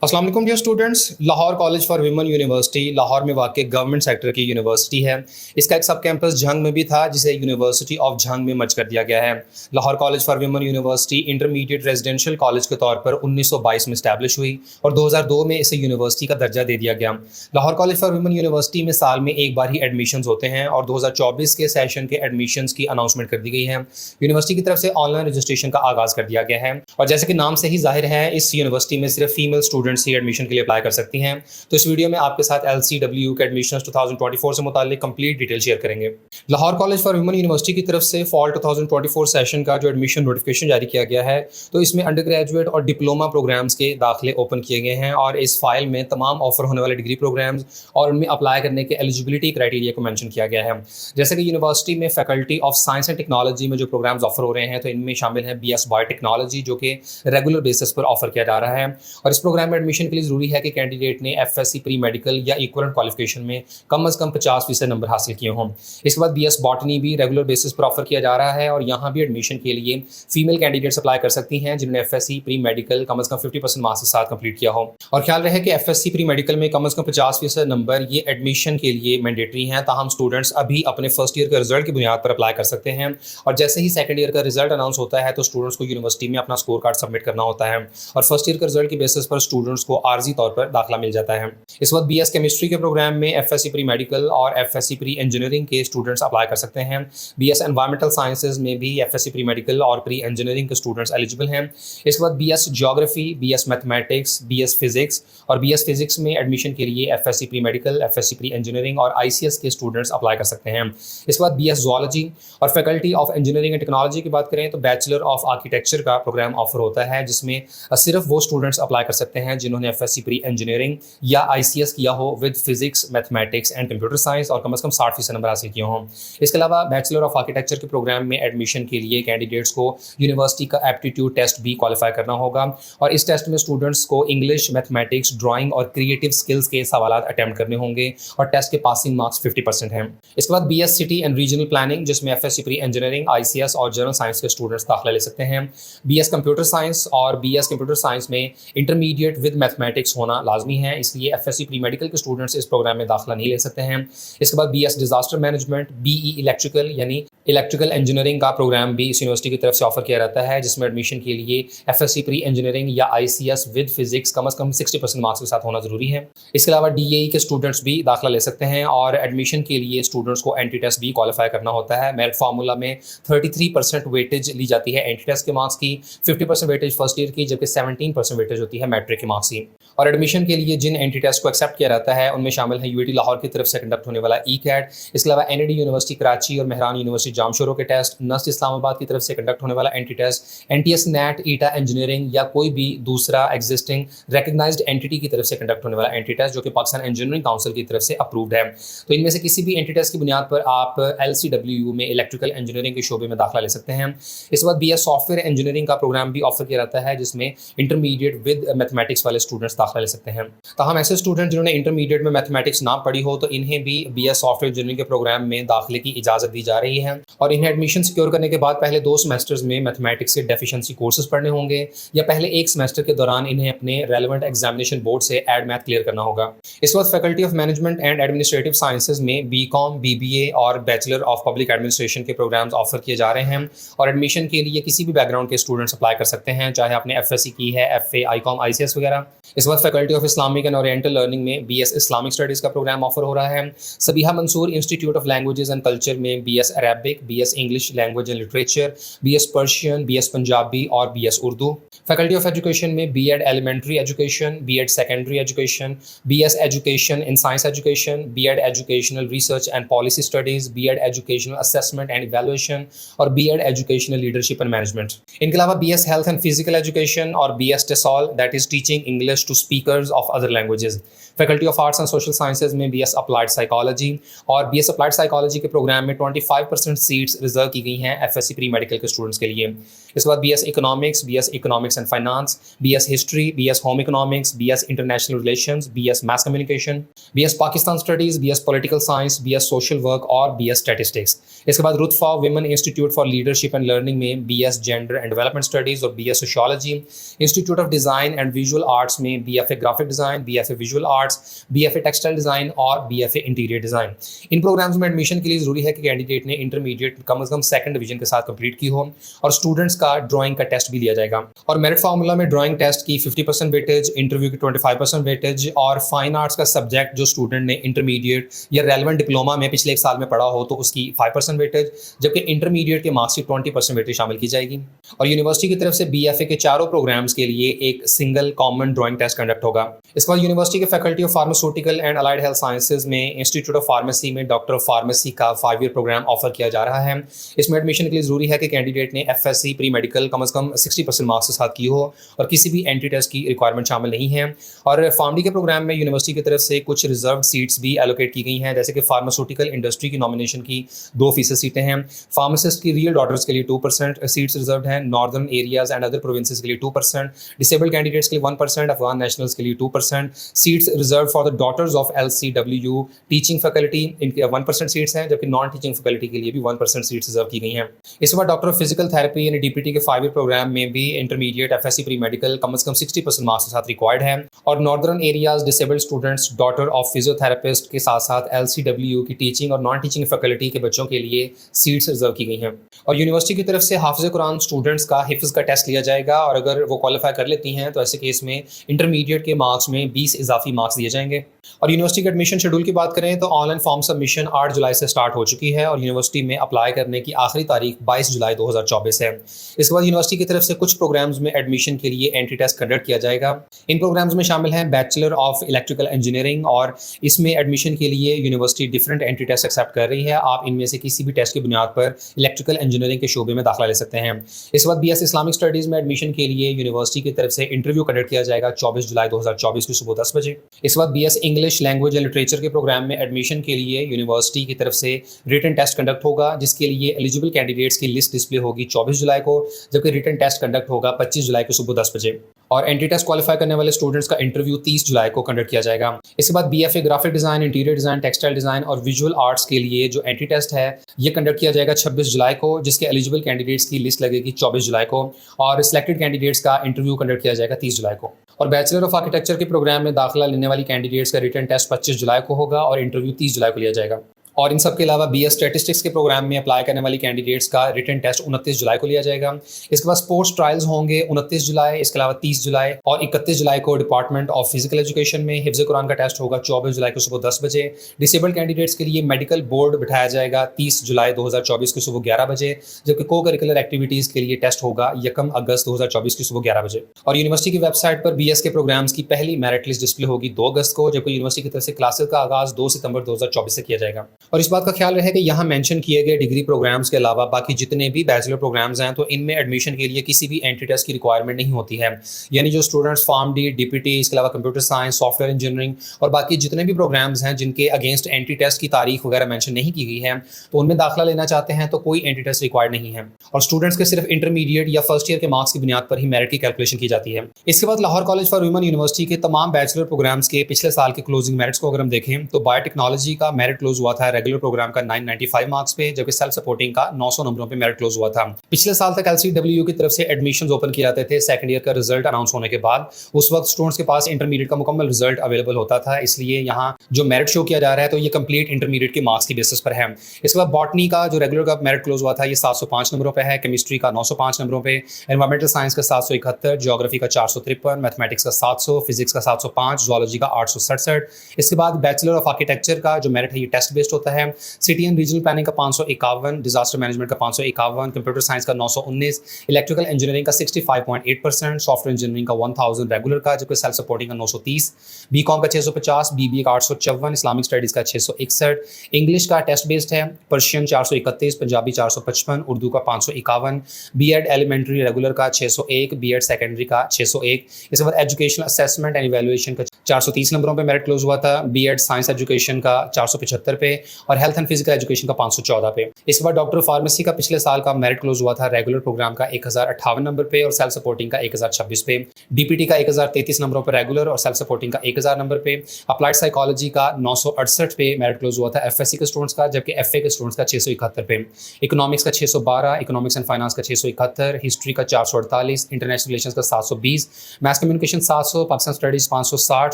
अस्सलाम वालेकुम dear students. Lahore college for women university Lahore में वाक़ गवर्नमेंट सेक्टर की यूनिवर्सिटी है। इसका एक सब कैंपस झंग में भी था, जिसे यूनिवर्सिटी ऑफ झंग में मर्ज कर दिया गया है। Lahore college for women university intermediate residential college के तौर पर 1922 में इस्टेब्लिश हुई और 2002 में इसे यूनिवर्सिटी का दर्जा दे दिया गया। Lahore college for women university में साल में एक बार ही एडमिशन होते हैं और 2024 के सेशन के एडमिशन की अनाउंसमेंट कर दी गई है। यूनिवर्सिटी की तरफ से ऑनलाइन रजिस्ट्रेशन का आगाज़ कर दिया गया है और जैसे कि नाम से ही जाहिर है, इस यूनिवर्सिटी में सिर्फ फीमेल स्टूडेंट्स ही एडमिशन के लिए अप्लाई कर सकती हैं। तो इस वीडियो में आपके साथ LCW के एडमिशन 2024 से मुताल्लिक कंप्लीट डिटेल शेयर करेंगे। Lahore college for women university की तरफ से फॉल 2024 सेशन का जो एडमिशन नोटिफिकेशन जारी किया गया है, तो इसमें अंडर ग्रेजुएट और डिप्लोमा प्रोग्राम्स के दाखिले ओपन किए गए हैं और इस फाइल में तमाम ऑफर होने वाले डिग्री प्रोग्राम्स और उनमें अप्लाई करने के एलिजिबिलिटी क्राइटेरिया को मेंशन किया गया है। जैसे कि यूनिवर्सिटी में faculty of science and technology में जो प्रोग्राम्स ऑफर हो रहे हैं, तो इनमें शामिल है BS बायोटेक्नोलॉजी, जो कि रेगुलर बेसिस पर ऑफर किया जा रहा है। और इस प्रोग्राम में एडमिशन के लिए जरूरी है कि कैंडिडेट ने FSc प्री मेडिकल या इक्विवेलेंट क्वालिफिकेशन में कम से कम 50% नंबर हासिल किए हों। इसके बाद BS बॉटनी भी रेगुलर बेसिस पर ऑफर किया जा रहा है और यहाँ भी एडमिशन के लिए फीमेल कैंडिडेट्स अप्लाई कर सकती हैं जिन्होंने FSc प्री मेडिकल कम से कम 50% मार्क्स के साथ कंप्लीट किया हो। और ख्याल रहे कि FSc प्री मेडिकल में कम से कम 50% नंबर ये एडमिशन के लिए मैंडेटरी हैं, ताहम स्टूडेंट्स अभी अपने फर्स्ट ईयर के रिजल्ट की बुनियाद पर अप्लाई कर सकते हैं और जैसे ही सेकंड ईयर का रिजल्ट अनाउंस होता है तो स्टूडेंट्स को यूनिवर्सिटी में अपना स्कोर कार्ड सबमिट करना होता है और फर्स्ट ईयर के रिजल्ट की बेसिस पर स्टूडेंट्स को आर्जी तौर पर दाखिला मिल जाता है। इस वक्त BS केमिस्ट्री के प्रोग्राम में FSc प्री मेडिकल और FSc प्री इंजीनियरिंग के स्टूडेंट्स अप्लाई कर सकते हैं। BS एनवायरमेंटल साइंसेज में भी FSc प्री मेडिकल और प्री इंजीनियरिंग के स्टूडेंट्स एलिजिबल हैं। इसके बाद BS geography, BS mathematics, BS physics और BS फिजिक्स में एडमिशन के लिए FSc pre medical, FSc pre engineering और ICS के स्टूडेंट्स अप्लाई कर सकते हैं। इसके बाद BS ज़ूलॉजी और faculty of engineering and technology की बात करें तो बैचलर ऑफ आर्किटेक्चर का प्रोग्राम ऑफर होता है, जिसमें सिर्फ वो स्टूडेंट्स अप्लाई कर सकते हैं जिन्होंने FSc प्री इंजीनियरिंग या ICS किया हो with physics, mathematics and computer science और कम से कम 60% नंबर हासिल किए हों। इसके अलावा बैचलर ऑफ आर्किटेक्चर के प्रोग्राम में एडमिशन के लिए कैंडिडेट्स को यूनिवर्सिटी का एप्टीट्यूड टेस्ट भी क्वालिफाई करना होगा और इस टेस्ट में स्टूडेंट्स को इंग्लिश, मैथमेटिक्स, ड्राइंग और क्रिएटिव स्किल्स के सवाल अटैम्प्ट करने होंगे और टेस्ट के पासिंग मार्क्स 50% हैं। इसके बाद BS city and regional planning, जिसमें FSc प्री इंजीनियरिंग, ICS और जनरल साइंस के स्टूडेंट्स दाखिला ले सकते हैं। BS कंप्यूटर साइंस और BS कंप्यूटर साइंस में इंटरमीडिएट विद मैथमेटिक्स होना लाजमी है, इसलिए FSc प्री मेडिकल के स्टूडेंट्स इस प्रोग्राम में दाखिला नहीं ले सकते हैं। इसके बाद BS disaster management, BE electrical यानी इलेक्ट्रिकल इंजीनियरिंग का प्रोग्राम भी इस यूनिवर्सिटी की तरफ से ऑफर किया जाता है, जिसमें एडमिशन के लिए FSc प्री इंजीनियरिंग या ICS विद फिजिक्स कम से कम 60% मार्क्स के साथ होना जरूरी है। इसके अलावा DAE के स्टूडेंट्स भी दाखिला ले सकते हैं और एडमिशन के लिए स्टूडेंट्स को एंटी टेस्ट भी क्वालिफाई करना होता है। मेरिट फार्मूला में 33% वेटेज ली जाती है एंटी टेस्ट के मार्क्स की, 50% वेटेज फर्स्ट ईयर की, जबकि 17% वेटेज होती है मैट्रिक के मार्क्स की। और एडमिशन के लिए जिन एंटी टेस्ट को एक्सेप्ट किया जाता है उनमें शामिल है UAT लाहौर की तरफ से कंडक्ट होने वाला ECAT, इसके अलावा NAD यूनिवर्सिटी कराची और मेहरान यूनिवर्सिटी जामशोरो के टेस्ट, नस्ट इस्लामाबाद की तरफ से कंडक्ट होने वाला entry test, NTS NAT, ETA engineering या कोई भी दूसरा एग्जिस्टिंग रिकग्नाइज्ड एंटिटी की तरफ से कंडक्ट होने वाला एंटी टेस्ट जो कि पाकिस्तान इंजीनियरिंग काउंसिल की तरफ से अप्रूव्ड है। तो इनमें से किसी भी एंटी टेस्ट की बुनियाद पर आप LCW में इलेक्ट्रिकल इंजीनियरिंग के शोबे में दाखिला ले सकते हैं। इसके बाद BS सॉफ्टवेयर इंजीनियरिंग का प्रोग्राम भी ऑफर किया जाता है, जिसमें इंटरमीडिएट विद मैथमेटिक्स वाले स्टूडेंट्स दाखिला ले सकते हैं। तो हम ऐसे स्टूडेंट जिन्होंने इंटरमीडिएट में मैथमेटिक्स ना पढ़ी हो, तो इन्हें भी BS सॉफ्टवेयर इंजीनियरिंग के प्रोग्राम में दाखिले की इजाज़त दी जा रही है और इन्हें एडमिशन सिक्योर करने के बाद पहले 2 सेमेस्टर्स में मैथमेटिक्स के डेफिशिएंसी कोर्सेज पढ़ने होंगे या पहले 1 सेमेस्टर के दौरान इन्हें अपने रेलेवेंट एग्जामिनेशन बोर्ड से एड मैथ क्लियर करना होगा। इस वक्त faculty of management and administrative sciences में BCom, BBA और बैचलर ऑफ पब्लिक एडमिनिस्ट्रेशन के प्रोग्राम्स ऑफर किए जा रहे हैं और एडमिशन के लिए किसी भी बैकग्राउंड के स्टूडेंट्स अप्लाई कर सकते हैं, चाहे आपने FSc की है, FA, ICOM, ICS वगैरह। इस वक्त faculty of Islamic and oriental learning में BS इस्लामिक स्टडीज़ का प्रोग्राम ऑफर हो रहा है। Sabiha Mansoor institute of languages and culture में BS Arabic, BS English language and literature, BS Persian, BS Punjabi और BS Urdu. Faculty of education में B.Ed elementary education, B.Ed secondary education, BS education in science education, B.Ed educational research and policy studies, B.Ed educational assessment and evaluation और B.Ed educational leadership and management. इनके अलावा BS health and physical education और BS TESOL that is teaching English to speakers of other languages. Faculty of arts and social sciences में BS applied psychology और BS applied psychology के programme में 25% seats reserve की गई हैं FSc pre medical के students के लिए। इसके बाद BS economics, BS economics and finance, BS history, BS home economics, BS international relations, BS mass communication, BS Pakistan studies, BS political science, BS social work और BS statistics. इसके बाद रुतफा women institute for leadership and learning में BS gender and development studies और BS sociology. Institute of design and visual arts में BFA graphic design, BFA visual arts, BFA textile design और BFA interior design. इन programmes में admission के लिए ज़रूरी है कि कैंडिडेट ने इंटरमीडिएट कम से कम सेकंड डिवीजन के साथ कंप्लीट की हो और स्टूडेंट्स का ड्राइंग का टेस्ट भी लिया जाएगा। और मेरिट फार्मूला में ड्राइंग टेस्ट की 50% वेटेज, इंटरव्यू की 25% वेटेज और फाइन आर्ट्स का सब्जेक्ट जो स्टूडेंट ने इंटरमीडिएट या रेलेवेंट डिप्लोमा में पिछले एक साल में पढ़ा हो तो उसकी 5% वेटेज, जबकि इंटरमीडिएट के मार्क्स की 20% वेटेज शामिल की जाएगी। और यूनिवर्सिटी की तरफ से BFA के चारों प्रोग्राम्स के लिए एक single common drawing test conduct होगा। इसके बाद यूनिवर्सिटी के faculty of pharmaceutical and allied health sciences में इंस्टीट्यूट ऑफ फार्मेसी में डॉक्टर ऑफ फार्मेसी का 5 ईयर प्रोग्राम ऑफर किया जा रहा है। इसमें एडमिशन के लिए जरूरी है कि कैंडिडेट ने FSC प्री मेडिकल कम से कम 60% मार्क्स के साथ की हो और किसी भी एंट्री टेस्ट की रिक्वायरमेंट शामिल नहीं है। और फार्मडी के प्रोग्राम में यूनिवर्सिटी की तरफ से कुछ रिजर्व सीट्स भी एलोकेट की गई हैं, जैसे कि फार्मास्यूटिकल इंडस्ट्री की नॉमिनेशन की 2% सीटें हैं, फार्मासिस्ट की रियल डॉक्टर्स के लिए 2% सीट्स रिजर्व हैं, northern areas and other provinces के लिए 2%, डिसेबल्ड कैंडिडेट्स के लिए 1%, अफगान नेशनल्स के लिए 2%, seats reserve for the daughters of LCW teaching faculty, इनके 1% सीट्स हैं, जबकि नॉन टीचिंग फैकल्टी के लिए भी 1% सीट्स रिजर्व की गई हैं। इसके बाद डॉक्टर ऑफ फिजिकल थेरेपी यानी DPT के 5 ईयर प्रोग्राम में भी इंटरमीडिएट FSC प्री मेडिकल कम से कम 60% मार्क्स के साथ रिक्वायर्ड है। और northern areas disabled students daughter of physiotherapist के साथ साथ LCW की टीचिंग और नॉन टीचिंग फैकल्टी के बच्चों के लिए सीट्स रिजर्व की गई हैं। और यूनिवर्सिटी की तरफ से हाफिज़ कुरान स्टूडेंट्स का हिफ्ज़ का टेस्ट लिया जाएगा और अगर वो क्वालिफाई कर लेती हैं तो ऐसे केस में इंटरमीडिएट के मार्क्स में 20 इजाफी मार्क्स दिए जाएंगे। और यूनिवर्सिटी के एडमिशन शेड्यूल की बात करें तो ऑनलाइन फॉर्म सबमिशन 8 जुलाई से स्टार्ट हो चुकी है और यूनिवर्सिटी में अप्लाई करने की आखिरी तारीख 22 जुलाई 2024 है। इसके बाद यूनिवर्सिटी की तरफ से कुछ प्रोग्राम्स में एडमिशन के लिए एंट्री टेस्ट कंडक्ट किया जाएगा। इन प्रोग्राम्स में शामिल हैं बैचलर ऑफ इलेक्ट्रिकल इंजीनियरिंग और इसमें एडमिशन के लिए university different entry test accept कर रही है। आप इनमें से किसी भी टेस्ट की बुनियाद पर इलेक्ट्रिकल इंजीनियरिंग के शोबे में दाखिला ले सकते हैं। इसके बाद BS इस्लामिक स्टडीज़ में एडमिशन के लिए यूनिवर्सिटी की तरफ से इंटरव्यू कंडक्ट किया जाएगा 24 जुलाई 2024 की सुबह 10 बजे। इसके बाद BS English language and literature के प्रोग्राम में एडमिशन के लिए यूनिवर्सिटी की तरफ से रिटन टेस्ट कंडक्ट होगा, जिसके लिए एलिजिबल कैंडिडेट्स की लिस्ट डिस्प्ले होगी 24 जुलाई को, जबकि रिटन टेस्ट कंडक्ट होगा 25 जुलाई को सुबह 10 बजे। और एंट्री टेस्ट क्वालिफाई करने वाले स्टूडेंट्स का इंटरव्यू 30 जुलाई को कंडक्ट किया जाएगा। इसके बाद BFA graphic design, interior design, textile design और विजुअल आर्ट्स के लिए जो एंट्री टेस्ट है ये कंडक्ट किया जाएगा 26 जुलाई को, जिसके एलिजिबल कैंडिडेट्स की लिस्ट लगेगी 24 जुलाई को और सिलेक्टेड कैंडिडेट्स का इंटरव्यू कंडक्ट किया जाएगा 30 जुलाई को। और बैचलर ऑफ आर्किटेक्चर के प्रोग्राम में दाखिला लेने वाली कैंडिडेट्स का रिटन टेस्ट 25 जुलाई को होगा और इंटरव्यू 30 जुलाई को लिया जाएगा। और इन सब के अलावा BS स्टैटिस्टिक्स के प्रोग्राम में अप्लाई करने वाली कैंडिडेट्स का रिटन टेस्ट 29 जुलाई को लिया जाएगा। इसके बाद स्पोर्ट्स ट्रायल्स होंगे 29 जुलाई, इसके अलावा 30 जुलाई और 31 जुलाई को डिपार्टमेंट ऑफ फिजिकल एजुकेशन में हिफ्ज़ कुरान का टेस्ट होगा 24 जुलाई को सुबह 10 बजे। डिसेबल्ड कैंडिडेट्स के लिए मेडिकल बोर्ड बिठाया जाएगा 30 जुलाई 2024 की सुबह 11 बजे, जबकि को करिकुलर एक्टिविटीज़ के लिए टेस्ट होगा 1 अगस्त 2024 की सुबह 11 बजे। और यूनिवर्सिटी की वेबसाइट पर BS के प्रोग्राम्स की पहली मेरिट लिस्ट डिस्प्ले होगी 2 अगस्त को, जबकि यूनिवर्सिटी की तरफ से क्लासेस का आगाज़ 2 सितंबर 2024 से किया जाएगा। और इस बात का ख्याल है कि यहाँ मेंशन किए गए डिग्री प्रोग्राम्स के अलावा बाकी जितने भी बैचलर प्रोग्राम्स हैं तो इनमें एडमिशन के लिए किसी भी एंट्री टेस्ट की रिक्वायरमेंट नहीं होती है। यानी जो स्टूडेंट्स फार्मडी, DPT, इसके अलावा कंप्यूटर साइंस, सॉफ्टवेयर इंजीनियरिंग और बाकी जितने भी प्रोग्राम्स हैं जिनके अगेंस्ट एंट्री टेस्ट की तारीख वगैरह मेंशन नहीं की गई है तो उनमें दाखिला लेना चाहते हैं तो कोई एंट्री टेस्ट रिक्वायर्ड नहीं है और स्टूडेंट्स के सिर्फ इंटरमीडिएट या फर्स्ट ईयर के मार्क्स की बुनियाद पर ही मेरिट की कैलकुलेशन की जाती है। इसके बाद Lahore college for women university के तमाम बैचलर प्रोग्राम्स के पिछले साल के क्लोजिंग मेरिट्स को अगर हम देखें तो बायोटेक्नोलॉजी का मेरिट क्लोज हुआ था रेगुलर प्रोग्राम का 995 मार्क्स पे, जबकि सेल्फ सपोर्टिंग का 900 नंबरों पे मेरिट क्लोज हुआ था। पिछले साल तक LCW की तरफ से एडमिशंस ओपन किए जाते थे सेकंड ईयर का रिजल्ट अनाउंस होने के बाद। उस वक्त स्टूडेंट्स के पास इंटरमीडिएट का मुकम्मल रिजल्ट अवेलेबल होता था, इसलिए यहाँ जो मेरिट शो किया जा रहा है तो ये कंप्लीट इंटरमीडिएट के मार्क्स की बेसिस पर है। इसके बाद बॉटनी का जो रेगुलर का मेरिट क्लोज हुआ था ये 705 नंबरों पे है, केमिस्ट्री का 905 नंबरों पे, एनवायरमेंटल साइंस का 771, ज्योग्राफी का 453, मैथमेटिक्स का 700, फिजिक्स का 705, जूलॉजी का 867। इसके बाद बैचलर ऑफ आर्किटेक्चर का जो मेरिट है ये टेस्ट बेस्ड होता है। सिटी एंड रीजनल प्लानिंग का 551, डिजास्टर मैनेजमेंट का 551, कंप्यूटर साइंस का 919, इलेक्ट्रिकल इंजीनियरिंग का 65.8%, सॉफ्टवेयर इंजीनियरिंग का 1000 रेगुलर का, जबकि सेल्फ सपोर्टिंग का 930, बीकॉम का 650, BBA का 854, इस्लामिक स्टडीज़ का 661, इंग्लिश का टेस्ट बेस्ड है, पर्शियन 431, पंजाबी 455, उर्दू का 551, BEd एलिमेंट्री रेगुलर का 601, BEd सेकेंडरी का 601। इसके बाद एजुकेशनल असेसमेंट एंड इवैल्यूएशन का 430 नंबरों पे मेरिट क्लोज हुआ था, BEd साइंस एजुकेशन का 475 पे, और हेल्थ एंड फिजिकल एजुकेशन का 514 पे। इसके बाद डॉक्टर फार्मेसी का पिछले साल का मेरिट क्लोज हुआ था रेगुलर प्रोग्राम का 1058 नंबर पे और सेल्फ सपोर्टिंग का 1026 पे। डीपीटी का 1033 नंबरों पर रेगुलर और सेल्फ सपोर्टिंग का 1000 नंबर पे। अप्लाइड साइकोलॉजी का 968 पे मेरिट क्लोज हुआ था एफएससी के स्टूडेंट्स का, जबकि एफए के स्टूडेंट्स का 671 पे। इकोनॉमिक्स का 612, इकोनॉमिक्स एंड फाइनेंस का 671, हिस्ट्री का 448, इंटरनेशनल रिलेशंस का 720, maths communication 700, Pakistan studies 560,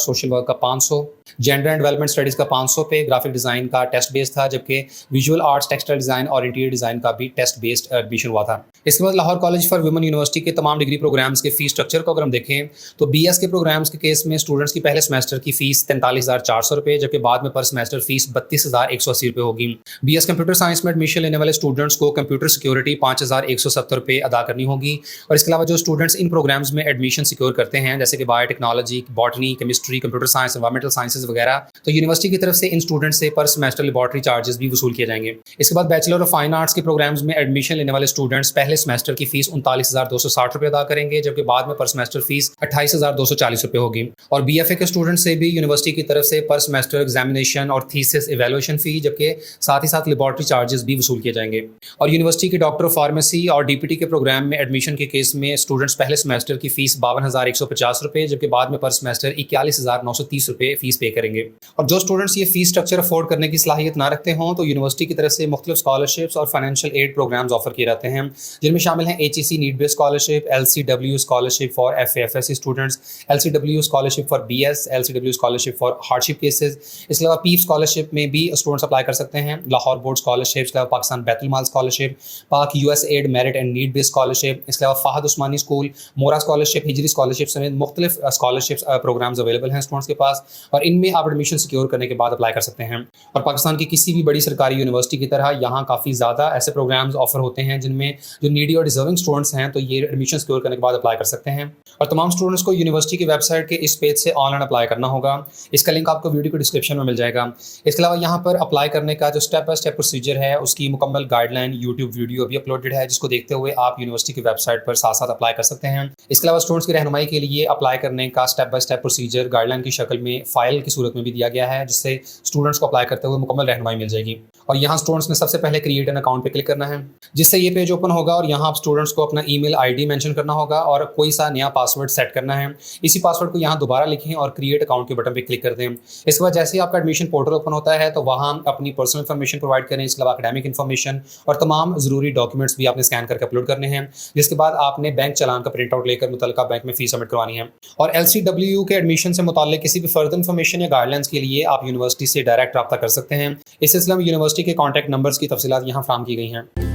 social work का 500, जेंडर एंड डेवलपमेंट स्टडीज का 500 पे। ग्राफिक डिजाइन का टेस्ट बेस्ड था, जबकि विजुअल आर्ट्स, टेक्सटाइल डिजाइन और इंटीरियर डिजाइन का भी टेस्ट बेस्ड एडमिशन हुआ था। इसके बाद Lahore college for women university के तमाम डिग्री प्रोग्राम्स के फीस स्ट्रक्चर को अगर हम देखें तो बीएस के प्रोग्राम्स के केस में स्टूडेंट्स की पहले सेमेस्टर की फीस 43,400 रुपये, जबकि बाद में पर सेमेस्टर फीस 32,180 रुपये होगी। बीएस कंप्यूटर साइंस में एडमिशन लेने वाले स्टूडेंट्स को कंप्यूटर सिक्योरिटी 5,170 रुपये अदा करनी होगी। और इसके अलावा जो स्टूडेंट्स इन प्रोग्राम्स में एडमिशन सिक्योर करते हैं जैसे कि biotechnology, botany, chemistry, computer science, environmental sciences वगैरह, तो यूनिवर्सिटी की तरफ से इन स्टूडेंट्स से पर सेमेस्टर लेबॉर्टरी चार्जेस भी वसूल किए जाएंगे। इसके बाद बैचलर ऑफ फाइन आर्ट्स के प्रोग्राम्स में एडमिशन लेने वाले स्टूडेंट्स पहले सेमेस्टर की फीस 39,260 रुपये अदा करेंगे, जबकि बाद में पर सेमेस्टर फीस 28,240 रुपये होगी। और बीएफए के स्टूडेंट्स से भी यूनिवर्सिटी की तरफ से पर सेमेस्टर एग्जामिनेशन और थीसिस इवैल्यूएशन फी, जबकि साथ ही साथ लेबॉर्टरी चार्जेस भी वसूल किए जाएंगे। और यूनिवर्सिटी के डॉक्टर ऑफ फार्मेसी और डीपीटी के प्रोग्राम में एडमिशन के केस में स्टूडेंट्स पहले सेमेस्टर की फीस 52,150 रुपये, जबकि बाद में पर सेमेस्टर 41,930 रुपये फीस पे करेंगे। और जो स्टूडेंट्स ये फीस स्ट्रक्चर अफोर्ड करने की सलाहियत ना रखते हों तो यूनिवर्सिटी की तरफ से मुख्तलिफ स्कॉलरशिप्स और फाइनेंशियल एड प्रोग्राम्स ऑफर किए जाते हैं, जिनमें शामिल हैं HEC need based scholarship, LCW scholarship for FAFSC students, LCW scholarship for BS, LCW scholarship for hardship cases. इसके अलावा PEEF स्कॉलरशिप में भी स्टूडेंट्स अप्लाई कर सकते हैं। लाहौर बोर्ड स्कॉलरशिप, इसके अलावा Pakistan Baitul Mal scholarship, Pak US aid merit and need based scholarship, इसके अलावा फ़ाहद उस्मानी स्कूल, मोरा स्कॉलरशिप, हिजरी स्कॉलरशिप समेत मुख्तलिफ स्कॉलरशिप प्रोग्राम्स अवेलेबल हैं स्टूडेंट्स के पास, और इनमें आप एडमिशन सिक्योर करने के बाद अप्लाई कर सकते हैं। और पाकिस्तान की किसी भी बड़ी सरकारी यूनिवर्सिटी की तरह यहाँ काफ़ी ज़्यादा ऐसे प्रोग्राम्स ऑफर होते हैं जिनमें जो नीडी और डिजर्विंग स्टूडेंट्स हैं तो ये एडमिशन सिक्योर करने के बाद अप्लाई कर सकते हैं। और तमाम स्टूडेंट्स को यूनिवर्सिटी की वेबसाइट के इस पेज से ऑनलाइन अप्लाई करना होगा। इसका लिंक आपको वीडियो के डिस्क्रिप्शन में मिल जाएगा। इसके अलावा यहाँ पर अप्लाई करने का जो स्टेप बाय स्टेप प्रोसीजर है उसकी मुकम्मल गाइडलाइन यूट्यूब वीडियो भी अपलोडेड है, जिसको देखते हुए आप यूनिवर्सिटी की वेबसाइट पर साथ साथ अप्लाई कर सकते हैं। इसके अलावा स्टूडेंट्स की रहनुमाई के लिए अप्लाई करने का step by step procedure guideline की शक्ल में फाइल की सूरत में भी दिया गया है, जिससे स्टूडेंट्स को अप्लाई करते हुए मुकम्मल रहनुमाई मिल जाएगी। और यहाँ स्टूडेंट्स ने सबसे पहले क्रिएट एन अकाउंट पे क्लिक करना है, जिससे ये पेज ओपन होगा और यहाँ आप स्टूडेंट्स को अपना ईमेल आईडी मेंशन करना होगा और कोई सा नया पासवर्ड सेट करना है। इसी पासवर्ड को यहाँ दोबारा लिखें और क्रिएट अकाउंट के बटन पे क्लिक कर दें। इसके बाद जैसे ही आपका एडमिशन पोर्टल ओपन होता है तो वहाँ अपनी पर्सनल इन्फॉर्मेशन प्रोवाइड करें। इसके अलावा एकेडमिक इन्फॉर्मेशन और तमाम जरूरी डॉक्यूमेंट्स भी आपने स्कैन करके अपलोड करने हैं, जिसके बाद आपने बैंक चालान का प्रिंट आउट लेकर मुतल्लिका बैंक में फीस सबमिट करवानी है। और LCW के एडमिशन से मुताल्लिक किसी भी फर्दर इन्फॉर्मेशन या गाइडलाइंस के लिए आप यूनिवर्सिटी से डायरेक्ट रब्ता कर सकते हैं। इस सिलसिले में यूनिवर्सिटी के कॉन्टैक्ट नंबर्स की तफसीलात यहाँ फराहम की गई हैं।